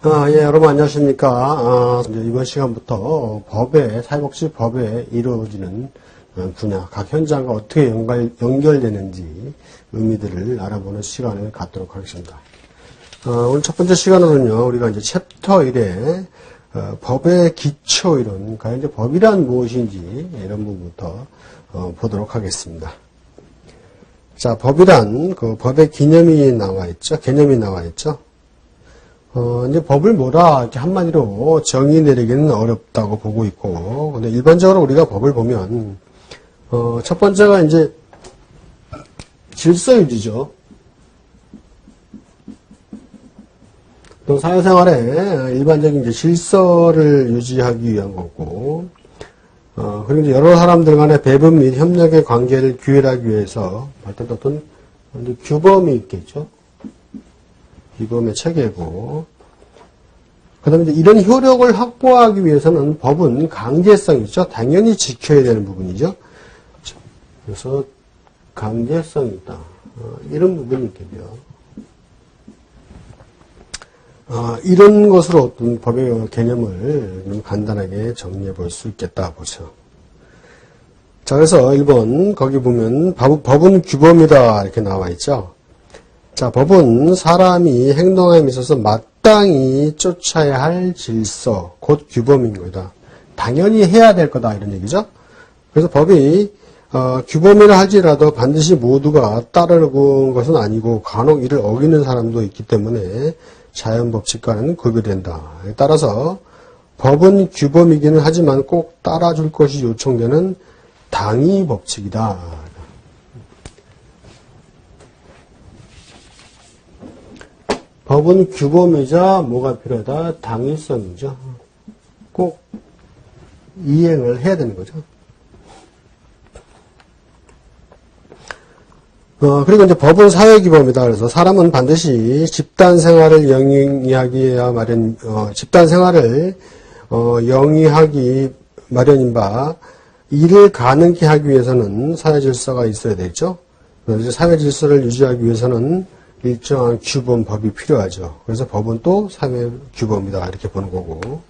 예, 여러분 안녕하십니까. 이제 이번 시간부터 사회복지법에 이루어지는 분야, 각 현장과 어떻게 연결되는지 의미들을 알아보는 시간을 갖도록 하겠습니다. 오늘 첫 번째 시간으로는요, 우리가 이제 챕터 1에 법의 기초 이론, 과연 이제 법이란 무엇인지 이런 부분부터 보도록 하겠습니다. 자, 법이란 그 법의 개념이 나와 있죠. 이제 법을 뭐라 이렇게 한마디로 정의 내리기는 어렵다고 보고 있고, 근데 일반적으로 우리가 법을 보면, 첫 번째가 이제 질서유지죠. 또 사회생활에 일반적인 이제 질서를 유지하기 위한 거고, 그리고 이제 여러 사람들 간의 배분 및 협력의 관계를 규율하기 위해서 어떤 규범이 있겠죠. 규범의 체계고, 그 다음에 이런 효력을 확보하기 위해서는 법은 강제성이죠. 당연히 지켜야 되는 부분이죠. 그래서 강제성이 있다. 이런 부분이 있겠죠. 이런 것으로 어떤 법의 개념을 좀 간단하게 정리해 볼 수 있겠다 보죠. 자, 그래서 1번, 거기 보면 법은 규범이다 이렇게 나와 있죠. 자, 법은 사람이 행동함에 있어서 마땅히 쫓아야 할 질서, 곧 규범인 거다. 당연히 해야 될 거다 이런 얘기죠. 그래서 법이 규범이라 할지라도 반드시 모두가 따르는 것은 아니고 간혹 이를 어기는 사람도 있기 때문에 자연법칙과는 구별된다. 따라서 법은 규범이기는 하지만 꼭 따라줄 것이 요청되는 당위법칙이다. 법은 규범이자 뭐가 필요하다? 당위성이죠. 꼭 이행을 해야 되는 거죠. 그리고 이제 법은 사회규범이다. 그래서 사람은 반드시 집단 생활을 영위하기야 집단 생활을 영위하기 마련인 바 이를 가능케 하기 위해서는 사회 질서가 있어야 되겠죠. 그래서 사회 질서를 유지하기 위해서는 일정한 규범, 법이 필요하죠. 그래서 법은 또 사회 규범이다. 이렇게 보는 거고.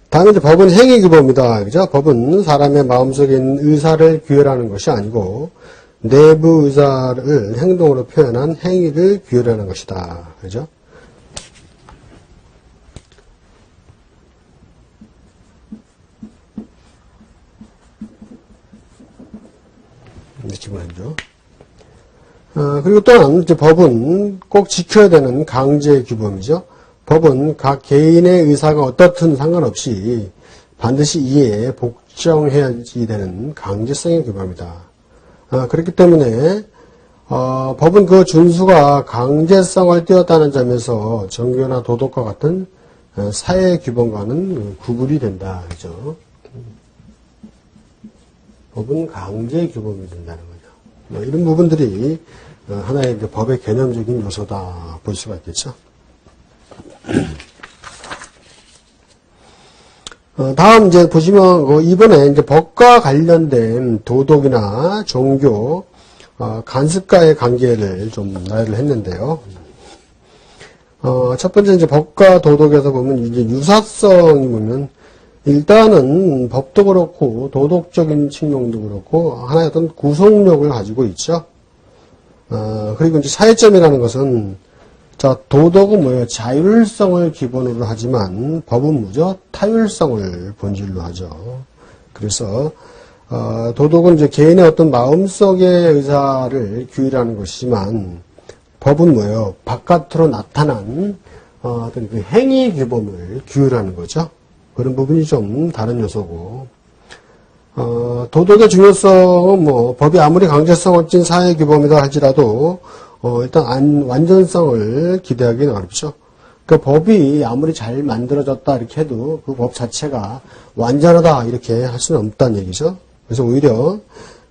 다음에 이제 법은 행위 규범이다. 그죠? 법은 사람의 마음속에 있는 의사를 규율하는 것이 아니고 내부 의사를 행동으로 표현한 행위를 규율하는 것이다. 그죠? 기본이죠. 그리고 또한 이제 법은 꼭 지켜야 되는 강제 규범이죠. 법은 각 개인의 의사가 어떻든 상관없이 반드시 이에 복종해야지 되는 강제성의 규범이다. 그렇기 때문에 법은 그 준수가 강제성을 띄었다는 점에서 정교나 도덕과 같은 사회 규범과는 구분이 된다. 그죠? 법은 강제 규범이 된다는 거죠. 이런 부분들이 하나의 법의 개념적인 요소다 볼 수가 있겠죠. 다음 이제 보시면 이번에 이제 법과 관련된 도덕이나 종교, 간습과의 관계를 좀 나열을 했는데요. 첫 번째 이제 법과 도덕에서 보면 이제 유사성이 보면 일단은 법도 그렇고 도덕적인 측면도 그렇고 하나의 어떤 구속력을 가지고 있죠. 그리고 이제 차이점이라는 것은 자, 도덕은 뭐예요? 자율성을 기본으로 하지만 법은 뭐죠? 타율성을 본질로 하죠. 그래서 도덕은 이제 개인의 어떤 마음속의 의사를 규율하는 것이지만 법은 뭐예요? 바깥으로 나타난 어떤 그 행위 규범을 규율하는 거죠. 그런 부분이 좀 다른 요소고, 도덕의 중요성은 법이 아무리 강제성을 띤 사회 규범이다 할지라도, 일단 완전성을 기대하기는 어렵죠. 그 법이 아무리 잘 만들어졌다 이렇게 해도 그 법 자체가 완전하다 이렇게 할 수는 없다는 얘기죠. 그래서 오히려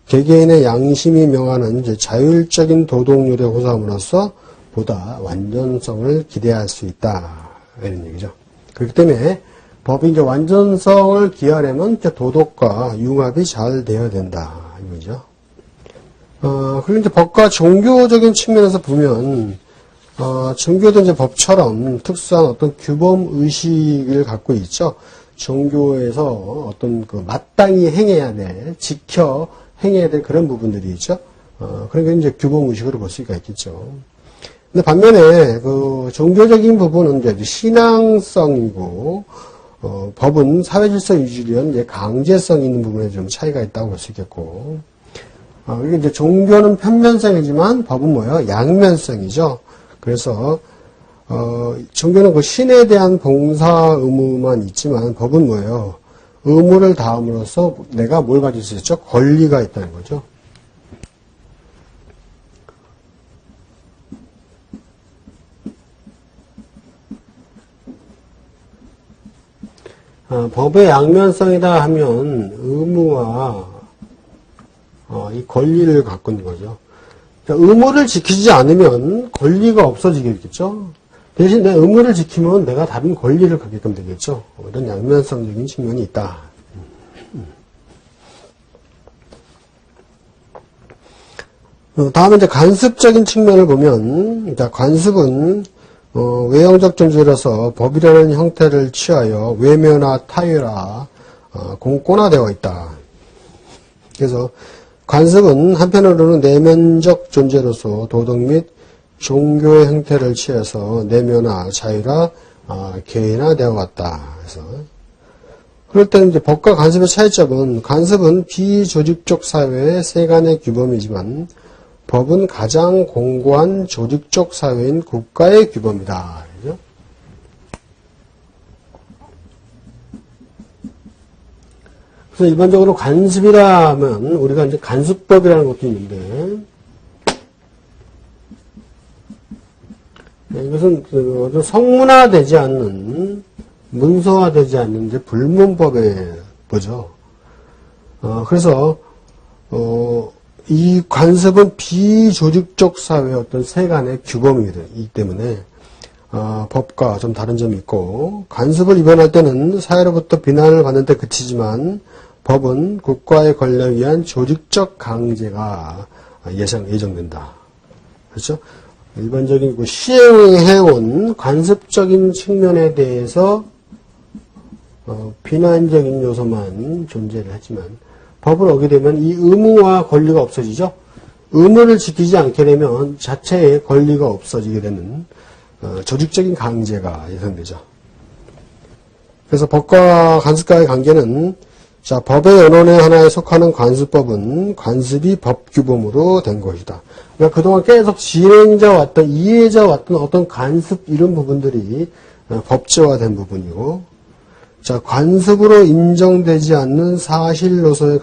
개개인의 양심이 명하는 이제 자율적인 도덕률의 호소함으로써 보다 완전성을 기대할 수 있다 이런 얘기죠. 그렇기 때문에 법이 이제 완전성을 기하려면 도덕과 융합이 잘 되어야 된다 이거죠. 그리고 이제 법과 종교적인 측면에서 보면 종교도 이제 법처럼 특수한 어떤 규범 의식을 갖고 있죠. 종교에서 어떤 그 마땅히 행해야 될, 지켜 행해야 될 그런 부분들이 있죠. 그러니까 이제 규범 의식으로 볼 수가 있겠죠. 근데 반면에 그 종교적인 부분은 이제 신앙성이고, 법은 사회질서 유지를 위한 이제 강제성 있는 부분에 좀 차이가 있다고 볼 수 있겠고, 이게 이제 종교는 편면성이지만 법은 뭐예요? 양면성이죠. 그래서 종교는 그 신에 대한 봉사 의무만 있지만 법은 뭐예요? 의무를 다함으로써 내가 뭘 가질 수 있죠? 권리가 있다는 거죠. 법의 양면성이다 하면 의무와 이 권리를 갖고 있는 거죠. 의무를 지키지 않으면 권리가 없어지겠죠. 대신 내 의무를 지키면 내가 다른 권리를 갖게끔 되겠죠. 이런 양면성적인 측면이 있다. 다음에 이제 간습적인 측면을 보면, 관습은 외형적 존재로서 법이라는 형태를 취하여 외면화, 타율화, 공권화되어 있다. 그래서 관습은 한편으로는 내면적 존재로서 도덕 및 종교의 형태를 취해서 내면화, 자율화, 개인화되어 왔다. 그래서 그럴 때는 이제 법과 관습의 차이점은 관습은 비조직적 사회의 세간의 규범이지만 법은 가장 공고한 조직적 사회인 국가의 규범이다. 그죠? 그래서 일반적으로 관습이라 하면 우리가 이제 간수법이라는 것도 있는데, 이것은 그 성문화되지 않는, 문서화되지 않는 이제 불문법에 보죠. 그래서 이 관습은 비조직적 사회의 어떤 세간의 규범이기 때문에 법과 좀 다른 점이 있고, 관습을 위반할 때는 사회로부터 비난을 받는 데 그치지만 법은 국가의 권력에 의한 조직적 강제가 예정된다. 그렇죠? 일반적인 시행해온 관습적인 측면에 대해서 비난적인 요소만 존재를 하지만 법을 어기게 되면 이 의무와 권리가 없어지죠. 의무를 지키지 않게 되면 자체의 권리가 없어지게 되는 조직적인 강제가 예상되죠. 그래서 법과 관습과의 관계는 법의 연원의 하나에 속하는 관습법은 관습이 법규범으로 된 것이다. 그러니까 그동안 계속 진행자 왔던, 이해자 왔던 어떤 관습 이런 부분들이 법제화된 부분이고, 관습으로 인정되지 않는 사실로서의